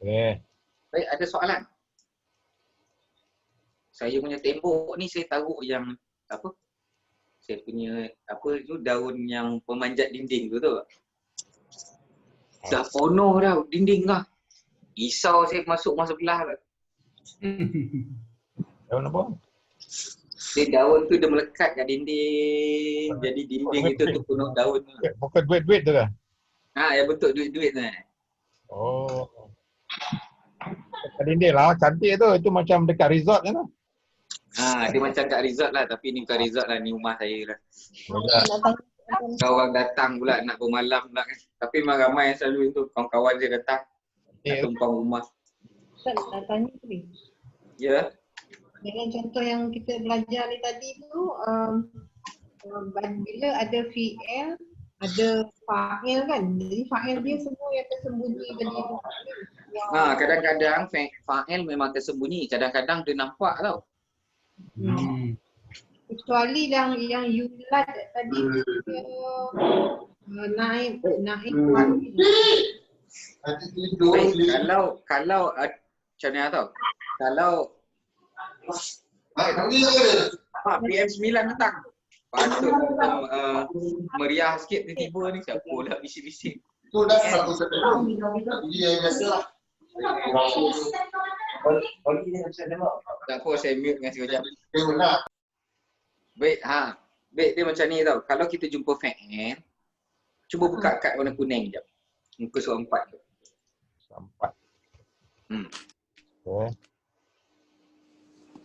Baik, ada soalan? Saya punya tembok ni saya taruh yang apa? Saya punya apa tu daun yang pemanjat dinding tu tu. Dah penuh dah dinding lah. Risau saya masuk belah. Daun apa? Daun tu dia melekat kat dinding. Jadi dinding itu tu penuh daun. Bukan duit-duit tu lah. Ya betul, duit-duit tu. Oh. Dekat dinding lah, cantik tu. Itu macam dekat resort kan tu. Dia macam kat resort lah, tapi ni bukan resort lah, ni rumah saya lah. Orang datang pula nak bermalam pula kan. Tapi memang ramai yang selalu tu, kawan-kawan dia datang nak tumpang rumah. Ustaz nak tanya ni. Ya. Dengan contoh yang kita belajar ni tadi tu, bila ada fi'il, ada fa'il kan. Jadi fa'il dia semua yang tersembunyi tadi tu. Kadang-kadang fa'il memang tersembunyi, kadang-kadang dia nampak tau. Kecuali yang yulad tadi dia naib fa'il. Kalau macam mana tau? Kalau PM9 datang. Patut meriah sikit tiba-tiba ni siapa pula bising-bising. Itu dah satu setengah. Jadi yang biasa lah. Tak apa, saya mute dengan sekejap. Dia benar. Baik, dia macam ni tau. Kalau kita jumpa fa'il, cuba buka kad warna kuning sekejap. Muka surat 4 tu. Sampai. Okay.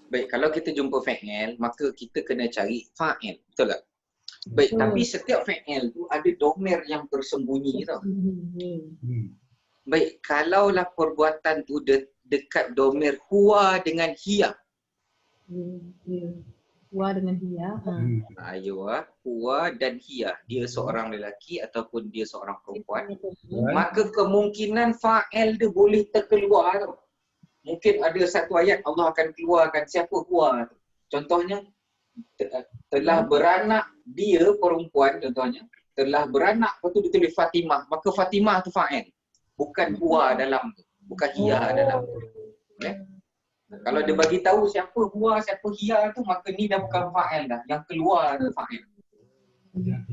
Baik, kalau kita jumpa fa'il, maka kita kena cari fa'il. Betul tak? Baik, tapi setiap fa'il tu ada domer yang tersembunyi tau. Baik, kalaulah perbuatan tu dekat domer huwa dengan hiya. Huwa dengan hiya. Huwa dan hiya. Dia seorang lelaki ataupun dia seorang perempuan. Maka kemungkinan fa'il dia boleh terkeluar tau. Mungkin ada satu ayat Allah akan keluarkan siapa huwa tu. Contohnya, telah beranak dia perempuan contohnya. Telah beranak, lepas tu dia tulis Fatimah. Maka Fatimah tu fa'il. Bukan huwa dalam tu. Bukan hiya dalam tu. Okay? Kalau dia bagi tahu siapa huwa, siapa hiya tu, maka ni dah bukan fa'il dah. Yang keluar tu fa'il.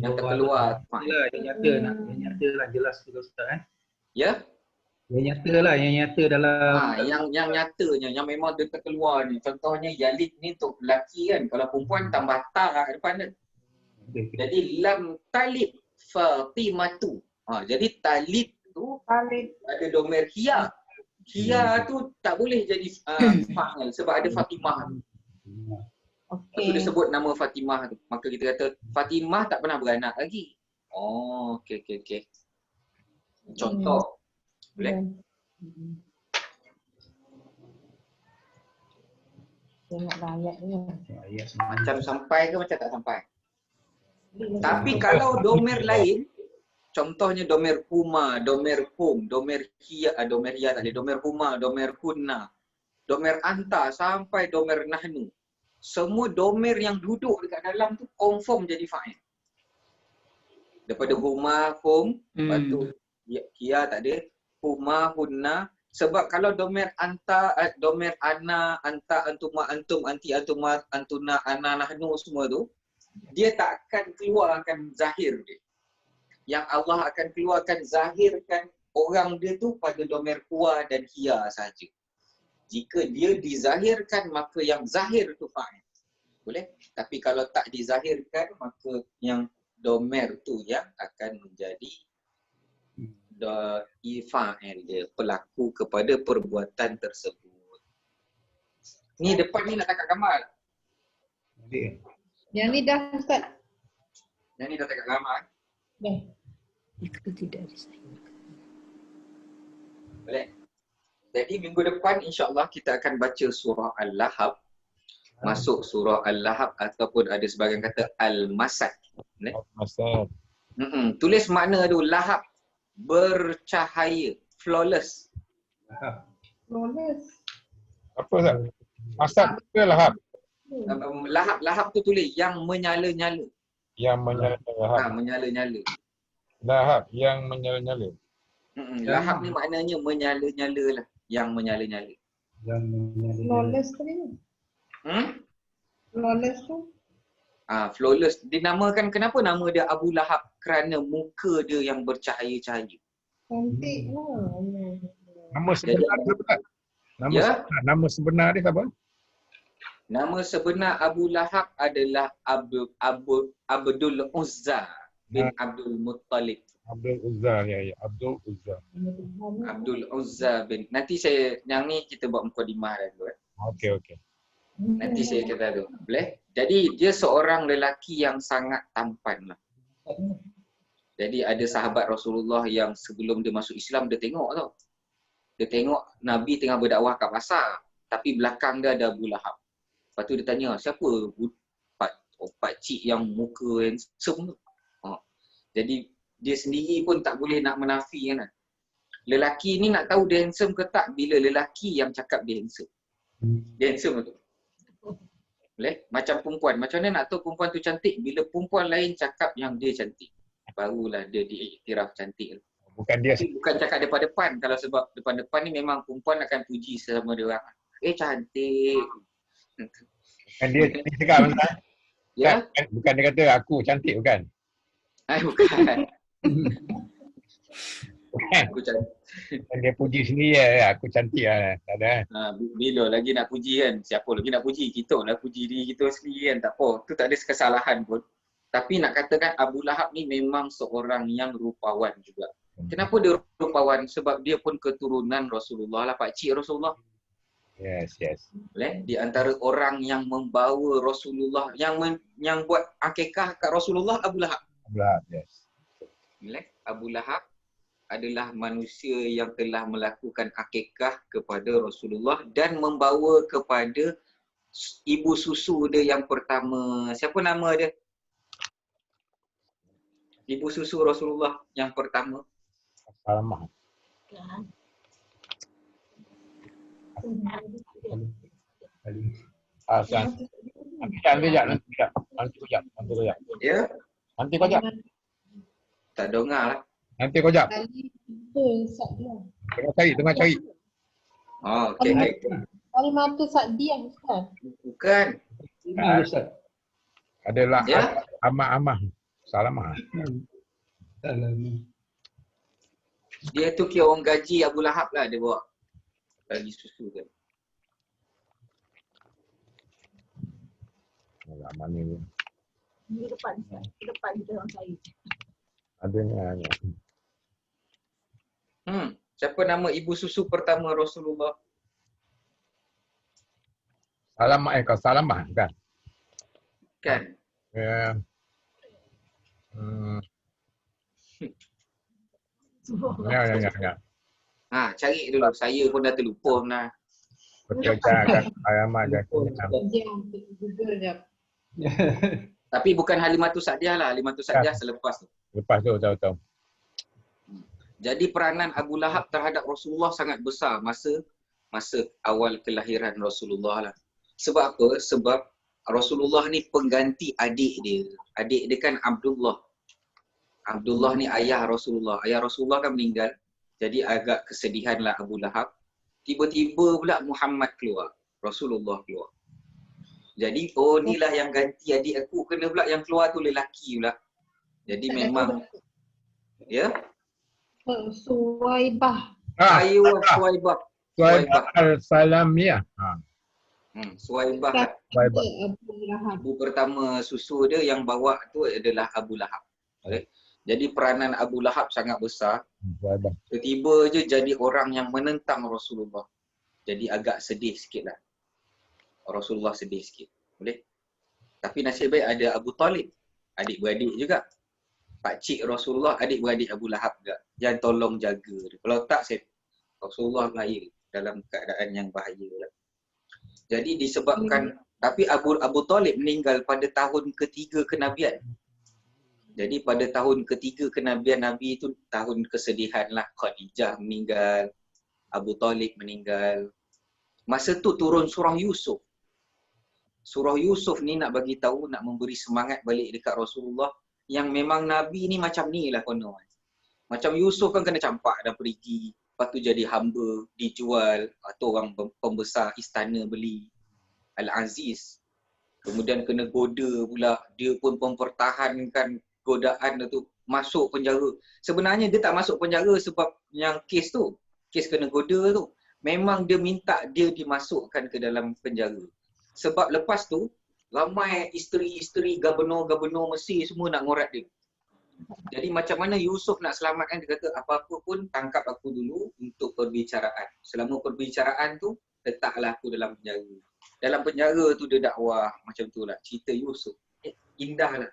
Yang terkeluar fa'il. Yang nyata lah jelas tu Ustaz Ya? Yang nyata lah, yang nyata dalam yang nyatanya, yang memang dia terkeluar ni. Contohnya Yalid ni untuk lelaki kan. Kalau perempuan tambah ta kat depan dia. Jadi lam talid Fatimatu. Jadi talid tu ada domer hiya. Hiya tu tak boleh jadi fa'il sebab ada Fatimah tu. Itu dia sebut nama Fatimah tu. Maka kita kata Fatimah tak pernah beranak lagi. Okey. Contoh. Boleh? Tengoklah ayat ni. Macam sampai ke macam tak sampai? Tapi kalau domer lain, contohnya domer huma, domer hum, domer hiya tak boleh, domer huma, domer hunna, domer anta sampai domer nahnu. Semua domer yang duduk dekat dalam tu confirm jadi fa'il. Daripada huma, hum, lepas tu hiya tak ada, huma, hunna. Sebab kalau domer anta, domer ana, anta, antuma, antum, anti, antuma, antuna, ana, nahnu semua tu, dia tak akan keluarkan zahir dia. Yang Allah akan keluarkan zahirkan orang dia tu pada domer huwa dan hiya saja. Jika dia dizahirkan maka yang zahir tu fa'il. Boleh? Tapi kalau tak dizahirkan maka yang domer tu yang akan menjadi fa'il dia, pelaku kepada perbuatan tersebut. Ni depan ni nak tangkap gambar. Yang ni dah Ustaz. Yang ni dah tangkap gambar. Dah. Itu tidak disahkan. Boleh? Jadi minggu depan insya-Allah kita akan baca surah Al-Lahab. Masuk surah Al-Lahab ataupun ada sebagian kata Al-Masad. Al-Masad. Tulis makna tu lahab, bercahaya, flawless. Flawless. Apa Ustaz? Masad ke lahab? Lahab tu tulis yang menyala-nyala. Yang menyala-nyala. Menyala-nyala. Lahab yang menyala-nyala. Lahab ni maknanya menyala-nyala lah. yang menyala-nyala. Yang menyala-nyala. Flawless tu ni. Flawless tu. Flawless. Dinamakan, kenapa nama dia Abu Lahab? Kerana muka dia yang bercahaya-cahaya. Cantik lah. Nama sebenar dia apa? Nama sebenar dia apa? Nama sebenar Abu Lahab adalah Abdul Uzza bin Abdul Muttalib. Abdul Uzza, ya. Abdul Uzza. Abdul Uzza bin. Nanti saya, yang ni kita buat mukadimah dulu. Okey. Nanti saya kata tu. Boleh? Jadi dia seorang lelaki yang sangat tampan lah. Jadi ada sahabat Rasulullah yang sebelum dia masuk Islam dia tengok tau. Dia tengok Nabi tengah berdakwah kat pasar. Tapi belakang dia ada Abu Lahab. Lepas tu dia tanya, siapa pakcik yang muka handsome tu? Jadi dia sendiri pun tak boleh nak menafikan. Lelaki ni nak tahu dia handsome ke tak bila lelaki yang cakap dia handsome. Dia handsome tu. Boleh? Macam perempuan. Macam mana nak tahu perempuan tu cantik? Bila perempuan lain cakap yang dia cantik. Barulah dia diiktiraf cantik. Bukan dia. Tapi bukan cakap depan-depan. Kalau sebab depan-depan ni memang perempuan akan puji sama dia orang. Cantik. Bukan dia cakap Ustaz. Ya? Bukan dia kata aku cantik, bukan? Bukan. Bukan. Aku cantik. Dia puji sendiri ya, aku cantik lah. Tak ada. Bila lagi nak puji kan? Siapa lagi nak puji? Kita nak puji diri kita sendiri kan? Tak apa. Tu tak ada kesalahan pun. Tapi nak katakan Abu Lahab ni memang seorang yang rupawan juga. Kenapa dia rupawan? Sebab dia pun keturunan Rasulullah lah, pakcik Rasulullah. Yes. Boleh? Di antara orang yang membawa Rasulullah, yang buat akikah kat Rasulullah, Abu Lahab. Abu Lahab, yes. Boleh? Abu Lahab adalah manusia yang telah melakukan akikah kepada Rasulullah dan membawa kepada ibu susu dia yang pertama. Siapa nama dia? Ibu susu Rasulullah yang pertama. Salamah. Nanti kejap. Ya? Nanti kejap. Tak dengar lah. Nanti kejap. Tengah cari. Okey. Kalimatu Sa'diyah Ustaz. Bukan. Ustaz. Adalah Ya? Amah. Salamah. Dia tu kira orang gaji Abu Lahab lah dia bawa. Bagi susu kan. Mana ni? Di depan kita orang cari. Adanya. Siapa nama ibu susu pertama Rasulullah? Salamah kau Salamah kan? Kan? Ya. Ya. Cari dulu. Saya pun dah terlupa nah. Betul kan? Alamat dah. Google jap. Tapi bukan Halimatus Sa'diyah lah. Halimatus Sa'diyah selepas tu. Lepas tu tahu. Jadi peranan Abu Lahab terhadap Rasulullah sangat besar masa awal kelahiran Rasulullah lah. Sebab apa? Sebab Rasulullah ni pengganti adik dia. Adik dia kan Abdullah. Abdullah ni ayah Rasulullah. Ayah Rasulullah kan meninggal. Jadi agak kesedihan lah Abu Lahab. Tiba-tiba pula Muhammad keluar. Rasulullah keluar. Jadi inilah yang ganti adik aku. Kena pula yang keluar tu lelaki pula. Jadi memang ya. Suwaibah. Suwaibah. Suwaibah al-Salamiyah. Suwaibah. Ibu pertama susu dia yang bawa tu adalah Abu Lahab. Okay. Jadi peranan Abu Lahab sangat besar. Tiba-tiba je jadi orang yang menentang Rasulullah. Jadi agak sedih sikit lah. Rasulullah sedih sikit. Boleh? Tapi nasib baik ada Abu Talib. Adik-beradik juga. Pakcik Rasulullah, adik-beradik Abu Lahab juga. Yang tolong jaga dia. Kalau tak, Rasulullah lahir dalam keadaan yang bahaya lah. Jadi disebabkan, tapi Abu Talib meninggal pada tahun ketiga kenabian. Jadi pada tahun ketiga kenabian Nabi itu tahun kesedihan lah. Khadijah meninggal, Abu Talib meninggal. Masa tu turun surah Yusuf. Surah Yusuf ni nak bagi tahu, nak memberi semangat balik dekat Rasulullah yang memang Nabi ni macam ni lah konon. Macam Yusuf kan kena campak dan perigi. lepas tu jadi hamba, dijual, atau orang pembesar istana beli, Al-Aziz. Kemudian kena goda pula, dia pun mempertahankan godaan tu, masuk penjara. Sebenarnya dia tak masuk penjara sebab yang kes tu, kes kena goda tu. Memang dia minta dia dimasukkan ke dalam penjara. Sebab lepas tu, ramai isteri-isteri gubernur-gubernur Mesir semua nak ngorat dia. Jadi macam mana Yusuf nak selamatkan, dia kata apa-apa pun tangkap aku dulu untuk perbicaraan. Selama perbicaraan tu, letaklah aku dalam penjara. Dalam penjara tu dia dakwah macam tu lah. Cerita Yusuf. Indah lah.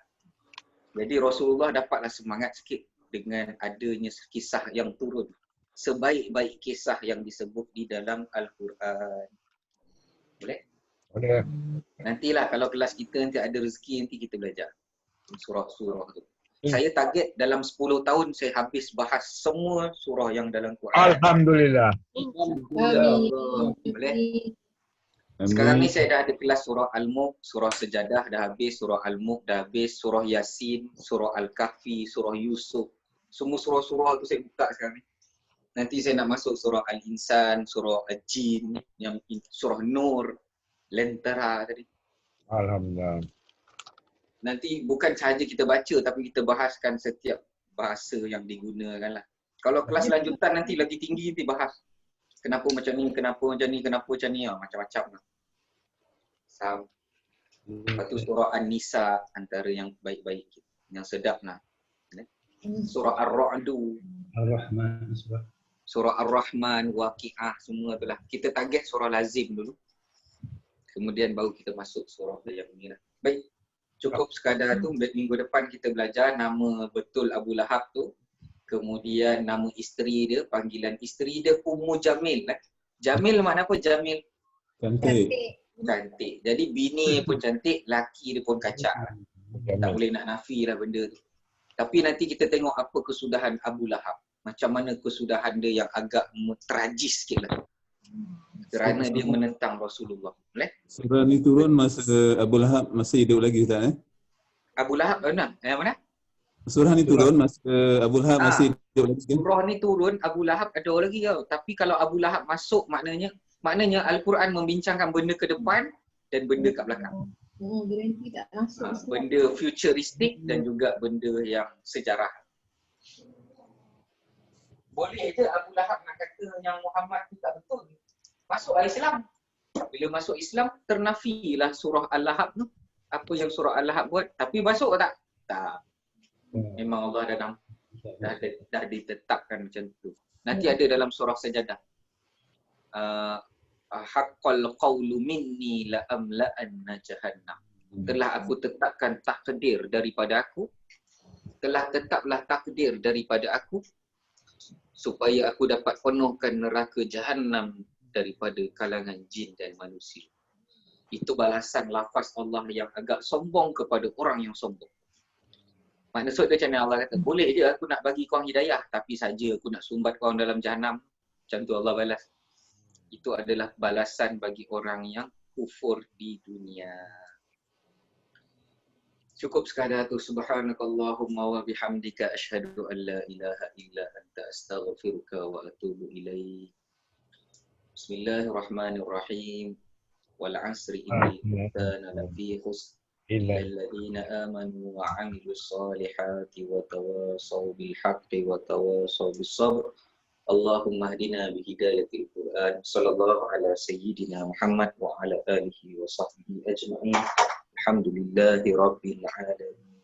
Jadi Rasulullah dapatlah semangat sikit dengan adanya kisah yang turun. Sebaik-baik kisah yang disebut di dalam Al-Quran. Boleh? Boleh. Nantilah kalau kelas kita nanti ada rezeki, nanti kita belajar surah-surah tu. Saya target dalam 10 tahun saya habis bahas semua surah yang dalam Quran. Alhamdulillah. Boleh? Sekarang ni saya dah ada kelas surah Al-Mulk, surah Sejadah dah habis, surah Al-Mulk dah habis, surah Yasin, surah Al-Kahfi, surah Yusuf. Semua surah-surah tu saya buka sekarang ni. Nanti saya nak masuk surah Al-Insan, surah Al-Jin, yang surah Nur, Lentera tadi. Alhamdulillah. Nanti bukan sahaja kita baca tapi kita bahaskan setiap bahasa yang digunakan lah. Kalau kelas lanjutan nanti lagi tinggi nanti bahas. Kenapa macam ni, kenapa macam ni, kenapa macam ni, macam-macam lah. Lepas tu surah An-Nisa antara yang baik-baik, yang sedap lah. Surah Ar-Ra'du, Ar-Rahman. surah Ar-Rahman, Waqi'ah, semua tu lah. Kita target surah lazim dulu. Kemudian baru kita masuk surah yang ni lah. Baik. Cukup sekadar tu, minggu depan kita belajar nama betul Abu Lahab tu. Kemudian nama isteri dia, panggilan isteri dia Ummu Jamil. Jamil makna apa? Jamil? Cantik. Cantik. Jadi bini pun cantik, laki dia pun kacak. Tak boleh nak nafi lah benda tu. Tapi nanti kita tengok apa kesudahan Abu Lahab. Macam mana kesudahan dia yang agak tragis sikit lah. Kerana dia menentang Rasulullah. Boleh? Surah ni turun masa Abu Lahab masih hidup lagi, Ustaz? Abu Lahab mana? Yang mana? Surah ni turun masa Abu Lahab masih hidup lagi kan? Surah ni turun, Abu Lahab ada lagi tau. Tapi kalau Abu Lahab masuk maknanya Al-Quran membincangkan benda ke depan dan benda kat belakang. Garanti tak masuk. Benda futuristik dan juga benda yang sejarah. Boleh je Abu Lahab nak kata yang Muhammad tu tak betul. Masuklah Islam. Bila masuk Islam, ternafilah surah Al-Lahab tu. Apa yang surah Al-Lahab buat. Tapi masuk tak? Tak. Memang Allah dah ditetapkan macam tu. Nanti ada dalam surah Sajadah. Haqqal qawlu minni la'amla'anna jahannam. Telah aku tetapkan takdir daripada aku. Telah tetaplah takdir daripada aku. Supaya aku dapat penuhkan neraka Jahannam daripada kalangan jin dan manusia. Itu balasan lafaz Allah yang agak sombong kepada orang yang sombong. Maksud dia macam Allah kata, boleh je aku nak bagi korang hidayah, tapi saja aku nak sumbat korang dalam Jahannam. Macam tu Allah balas. Itu adalah balasan bagi orang yang kufur di dunia. Cukup sekadar tu. Subhanakallahumma wa bihamdika asyhadu an la ilaha illa anta astaghfiruka wa atubu ilaik. Bismillahirrahmanirrahim. Wal 'asri innal insana lafi khusr illa alladziina aamanu wa 'amilus solihati wa tawassaw bil haqqi wa tawassaw bis sabr. Allahumma hdina bi hidayatil Qur'an. Sallallahu ala sayyidina Muhammad wa ala alihi wa sahbihi ajma'in. Alhamdulillahi rabbil alamin.